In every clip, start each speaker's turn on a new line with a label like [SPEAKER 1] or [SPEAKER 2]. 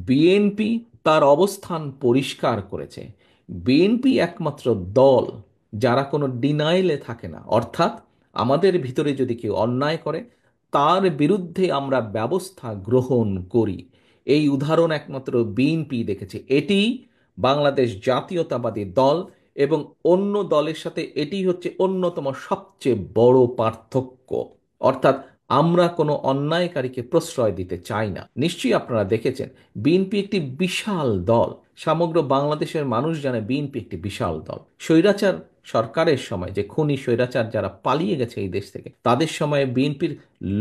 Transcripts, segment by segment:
[SPEAKER 1] BNP তার অবস্থান পরিষ্কার করেছে। বিএনপি একমাত্র দল যারা কোনো ডিনাইলে থাকে না, অর্থাৎ আমাদের ভিতরে যদি কেউ অন্যায় করে তার বিরুদ্ধে আমরা ব্যবস্থা গ্রহণ করি। এই উদাহরণ একমাত্র বিএনপি দেখেছে। এটি বাংলাদেশ জাতীয়তাবাদী দল এবং অন্য দলের সাথে এটি হচ্ছে অন্যতম সবচেয়ে বড় পার্থক্য। অর্থাৎ আমরা কোনো অন্যায়কারীকে প্রশ্রয় দিতে চাই না। নিশ্চয়ই আপনারা দেখেছেন বিএনপি একটি বিশাল দল। সমগ্র বাংলাদেশের মানুষ জানে বিএনপি একটি বিশাল দল। স্বৈরাচার সরকারের সময় যে খুনি স্বৈরাচার যারা পালিয়ে গেছে এই দেশ থেকে, তাদের সময়ে বিএনপির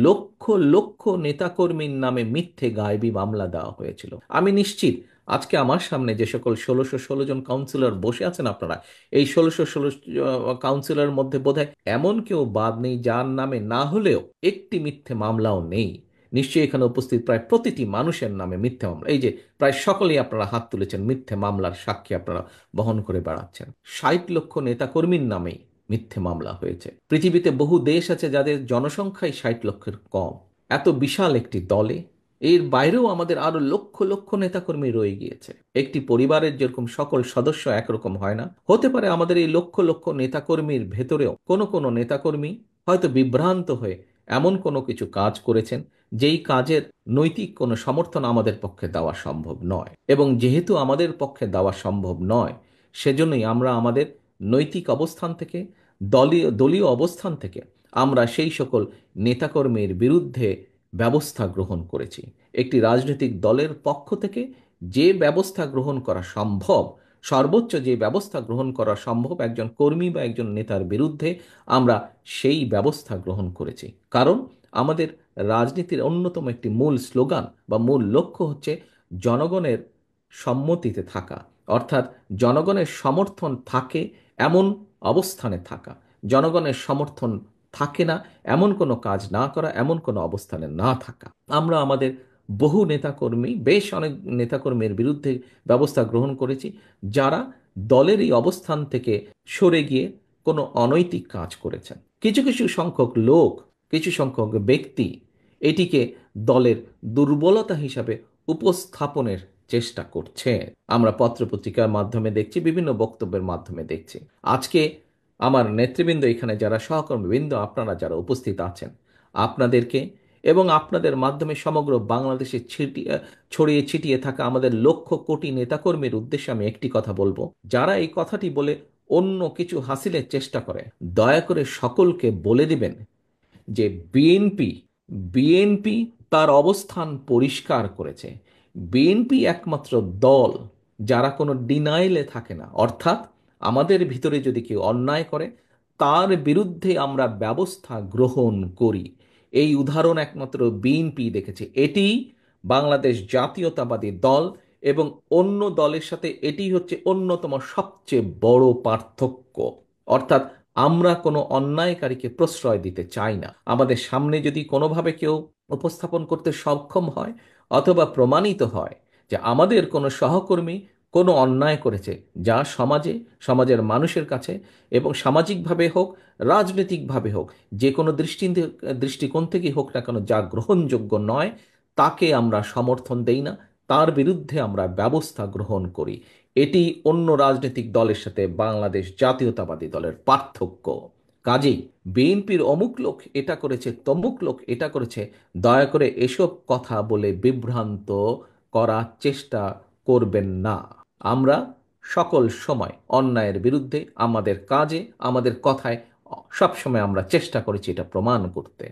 [SPEAKER 1] লক্ষ লক্ষ নেতাকর্মীর নামে মিথ্যে গায়েবী মামলা দেওয়া হয়েছিল। আমি নিশ্চিত আজকে আমার সামনে যে সকল ১৬১৬ জন কাউন্সিলর বসে আছেন, আপনারা এই ১৬১৬ কাউন্সিলরের মধ্যে বোধহয় এমন কেউ বাদ নেই যার নামে না হলেও একটি মিথ্যে মামলাও নেই। নিশ্চয়ই এখানে উপস্থিত প্রায় প্রতিটি মানুষের নামে মিথ্যে মামলা, এই যে প্রায় সকলেই আপনারা হাত তুলেছেন, মিথ্যে মামলার সাক্ষী আপনারা বহন করে বেড়াচ্ছেন। ৬০ লক্ষ নেতাকর্মীর নামেই মিথ্যে মামলা হয়েছে। পৃথিবীতে বহু দেশ আছে যাদের জনসংখ্যাই ৬০ লক্ষের কম। এত বিশাল একটি দলে এর বাইরেও আমাদের আরো লক্ষ লক্ষ নেতাকর্মী রয়ে গিয়েছে। একটি পরিবারের যেরকম সকল সদস্য একরকম হয় না, হতে পারে আমাদের এই লক্ষ লক্ষ নেতাকর্মীর ভেতরেও কোনো কোনো নেতাকর্মী হয়তো বিভ্রান্ত হয়ে এমন কোনো কিছু কাজ করেছেন যেই কাজের নৈতিক কোনো সমর্থন আমাদের পক্ষে দেওয়া সম্ভব নয়। এবং যেহেতু আমাদের পক্ষে দেওয়া সম্ভব নয়, সেজন্যই আমরা আমাদের নৈতিক অবস্থান থেকে, দলীয় দলীয় অবস্থান থেকে আমরা সেই সকল নেতাকর্মীর বিরুদ্ধে ব্যবস্থা গ্রহণ করেছি। একটি রাজনৈতিক দলের পক্ষ থেকে যে ব্যবস্থা গ্রহণ করা সম্ভব, সর্বোচ্চ যে ব্যবস্থা গ্রহণ করা সম্ভব একজন কর্মী বা একজন নেতার বিরুদ্ধে, আমরা সেই ব্যবস্থা গ্রহণ করেছি। কারণ আমাদের রাজনীতির অন্যতম একটি মূল স্লোগান বা মূল লক্ষ্য হচ্ছে জনগণের সম্মতিতে থাকা, অর্থাৎ জনগণের সমর্থন থাকে এমন অবস্থানে থাকা। জনগণের সমর্থন থাকে না এমন কোনো কাজ না করা, এমন কোনো অবস্থানে না থাকা। আমরা আমাদের বহু নেতাকর্মী, বেশ অনেক নেতাকর্মীর বিরুদ্ধে ব্যবস্থা গ্রহণ করেছি যারা দলের এই অবস্থান থেকে সরে গিয়ে কোনো অনৈতিক কাজ করেছেন। কিছু কিছু সংখ্যক লোক, কিছু সংখ্যক ব্যক্তি এটিকে দলের দুর্বলতা হিসাবে উপস্থাপনের চেষ্টা করছে। আমরা পত্রপত্রিকার মাধ্যমে দেখছি, বিভিন্ন বক্তব্যের মাধ্যমে দেখছি। আজকে আমার নেতৃবৃন্দ, এখানে যারা সহকর্মীবৃন্দ, আপনারা যারা উপস্থিত আছেন, আপনাদেরকে এবং আপনাদের মাধ্যমে সমগ্র বাংলাদেশে ছড়িয়ে ছিটিয়ে থাকা আমাদের লক্ষ কোটি নেতাকর্মীর উদ্দেশ্যে আমি একটি কথা বলবো। যারা এই কথাটি বলে অন্য কিছু হাসিলের চেষ্টা করে, দয়া করে সকলকে বলে দিবেন যে বিএনপি বিএনপি তার অবস্থান পরিষ্কার করেছে। বিএনপি একমাত্র দল যারা কোনো ডিনাইলে থাকে না, অর্থাৎ আমাদের ভিতরে যদি কেউ অন্যায় করে তার বিরুদ্ধে আমরা ব্যবস্থা গ্রহণ করি। এই উদাহরণ একমাত্র বিএনপি দেখেছে। এটি বাংলাদেশ জাতীয়তাবাদী দল এবং অন্য দলের সাথে এটি হচ্ছে অন্যতম সবচেয়ে বড় পার্থক্য। অর্থাৎ আমরা কোনো অন্যায়কারীকে প্রশ্রয় দিতে চাই না। আমাদের সামনে যদি কোনোভাবে কেউ উপস্থাপন করতে সক্ষম হয় অথবা প্রমাণিত হয় যে আমাদের কোনো সহকর্মী কোনো অন্যায় করেছে, যা সমাজের মানুষের কাছে এবং সামাজিকভাবে হোক, রাজনৈতিকভাবে হোক, যে কোনো দৃষ্টিকোণ থেকেই হোক না কেন, যা গ্রহণযোগ্য নয়, তাকে আমরা সমর্থন দেই না, তার বিরুদ্ধে আমরা ব্যবস্থা গ্রহণ করি। এটি অন্য রাজনৈতিক দলের সাথে বাংলাদেশ জাতীয়তাবাদী দলের পার্থক্য। কাজেই বিএনপির অমুক লোক এটা করেছে, তমুক লোক এটা করেছে, দয়া করে এসব কথা বলে বিভ্রান্ত করার চেষ্টা করবেন না। আমরা সকল সময় অন্যায়ের বিরুদ্ধে আমাদের কাজে, আমাদের কথায় সবসময় আমরা চেষ্টা করেছি এটা প্রমাণ করতে।